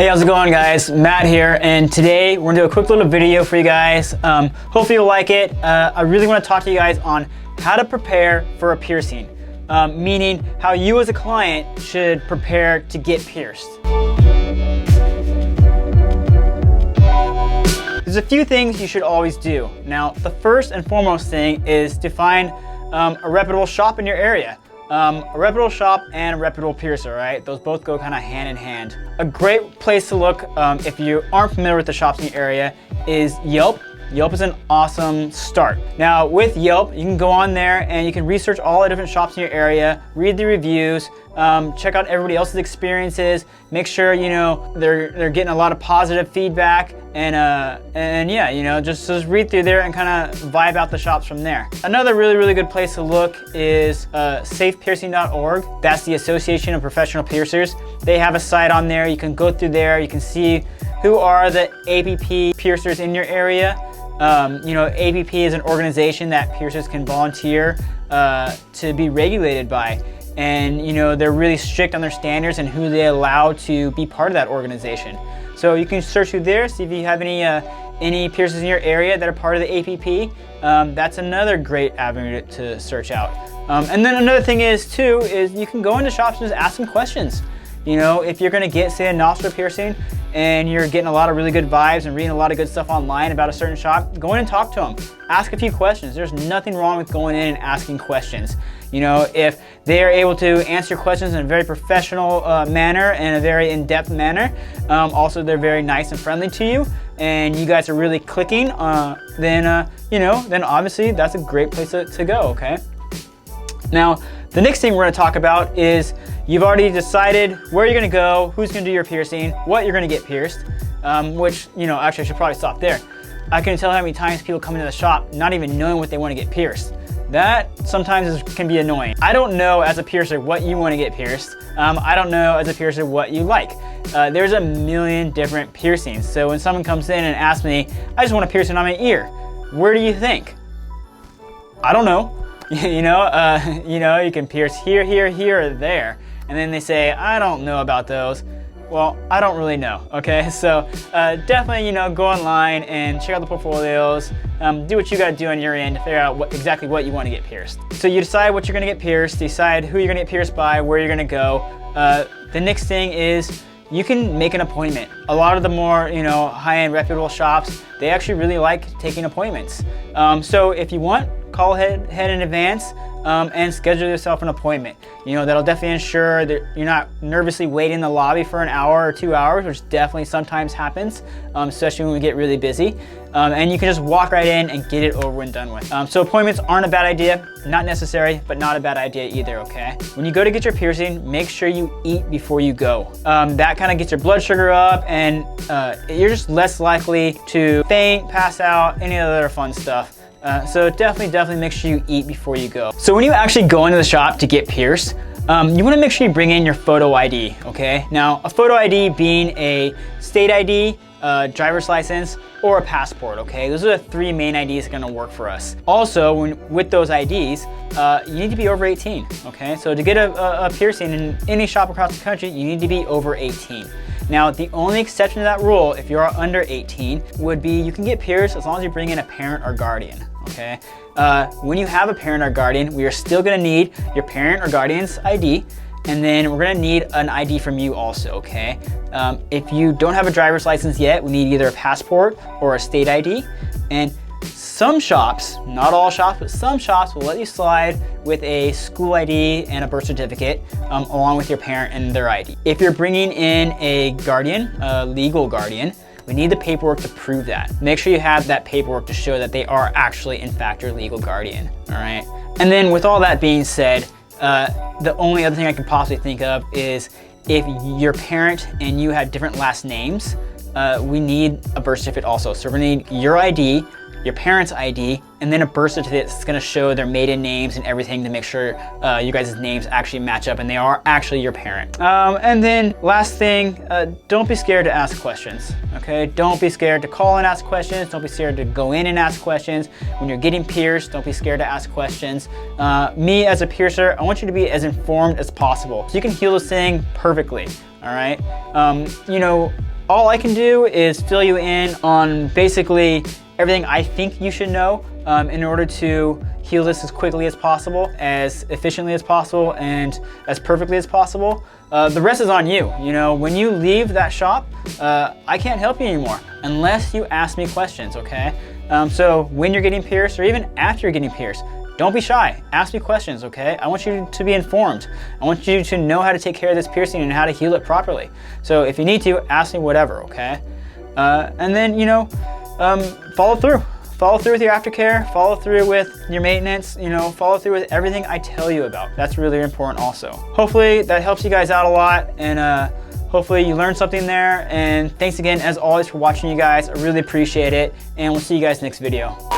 Hey, how's it going, guys? Matt here, and today we're gonna do a quick little video for you guys. Hopefully you'll like it. I really want to talk to you guys on how to prepare for a piercing, meaning how you as a client should prepare to get pierced. There's a few things you should always do. Now, the first and foremost thing is to find a reputable shop in your area. A reputable shop and a reputable piercer, right? Those both go kind of hand in hand. A great place to look if you aren't familiar with the shops in your area is Yelp. Yelp is an awesome start. Now with Yelp, you can go on there and you can research all the different shops in your area, read the reviews, check out everybody else's experiences, make sure they're getting a lot of positive feedback, and yeah, just read through there and kind of vibe out the shops from there. Another really good place to look is safepiercing.org. That's the Association of Professional Piercers. They have a site on there. You can go through there. You can see who are the APP piercers in your area. APP is an organization that piercers can volunteer to be regulated by. And they're really strict on their standards and who they allow to be part of that organization. So you can search through there, see if you have any piercers in your area that are part of the APP. That's another great avenue to search out. And then another thing is you can go into shops and just ask them questions. If you're gonna get, say, a nostril piercing and you're getting a lot of really good vibes and reading a lot of good stuff online about a certain shop, go in and talk to them. Ask a few questions. There's nothing wrong with going in and asking questions. If they are able to answer your questions in a very professional manner and a very in-depth manner, also they're very nice and friendly to you, and you guys are really clicking, then obviously that's a great place to go, okay? Now, the next thing we're gonna talk about is you've already decided where you're gonna go, who's gonna do your piercing, what you're gonna get pierced, which, actually I should probably stop there. I can tell how many times people come into the shop not even knowing what they wanna get pierced. That sometimes can be annoying. I don't know as a piercer what you wanna get pierced. I don't know as a piercer what you like. There's a million different piercings. So when someone comes in and asks me, I just want a piercing on my ear, where do you think? I don't know. You can pierce here, or there. And then they say, I don't know about those. Well, I don't really know, okay? So definitely, go online and check out the portfolios, do what you gotta do on your end to figure out exactly what you wanna get pierced. So you decide what you're gonna get pierced, decide who you're gonna get pierced by, where you're gonna go. The next thing is you can make an appointment. A lot of the more, high-end reputable shops, they actually really like taking appointments. So if you want, call ahead in advance and schedule yourself an appointment. That'll definitely ensure that you're not nervously waiting in the lobby for an hour or 2 hours, which definitely sometimes happens, especially when we get really busy. And you can just walk right in and get it over and done with. So appointments aren't a bad idea, not necessary, but not a bad idea either, okay? When you go to get your piercing, make sure you eat before you go. That kind of gets your blood sugar up, and you're just less likely to faint, pass out, any other fun stuff. So definitely make sure you eat before you go. So when you actually go into the shop to get pierced, you want to make sure you bring in your photo ID, okay? Now, a photo ID being a state ID, driver's license, or a passport, okay? Those are the three main IDs that are gonna work for us. Also, with those IDs, you need to be over 18, okay? So to get a piercing in any shop across the country, you need to be over 18. Now, the only exception to that rule, if you're under 18, would be you can get pierced as long as you bring in a parent or guardian, okay? When you have a parent or guardian, we are still gonna need your parent or guardian's ID, and then we're gonna need an ID from you also, okay? If you don't have a driver's license yet, we need either a passport or a state ID. And some shops, not all shops, but some shops will let you slide with a school ID and a birth certificate along with your parent and their ID. If you're bringing in a guardian, a legal guardian, we need the paperwork to prove that. Make sure you have that paperwork to show that they are actually, in fact, your legal guardian, all right? And then with all that being said, the only other thing I can possibly think of is if your parent and you have different last names, we need a birth certificate also. So we're gonna need your ID, your parents' ID, and then a birth certificate that's gonna show their maiden names and everything to make sure you guys' names actually match up and they are actually your parent. And then last thing, don't be scared to ask questions, okay? Don't be scared to call and ask questions. Don't be scared to go in and ask questions. When you're getting pierced, don't be scared to ask questions. Me as a piercer, I want you to be as informed as possible so you can heal this thing perfectly. all right? You know, all I can do is fill you in on basically everything I think you should know in order to heal this as quickly as possible, as efficiently as possible, and as perfectly as possible. The rest is on you. You know, when you leave that shop, I can't help you anymore unless you ask me questions, okay? So when you're getting pierced, or even after you're getting pierced, don't be shy. Ask me questions, okay? I want you to be informed. I want you to know how to take care of this piercing and how to heal it properly. So if you need to, ask me whatever, okay? And then, you know, follow through. Follow through with your aftercare, follow through with your maintenance, you know, follow through with everything I tell you about. That's really important also. Hopefully that helps you guys out a lot, and hopefully you learned something there. And thanks again, as always, for watching, you guys. I really appreciate it, and we'll see you guys next video.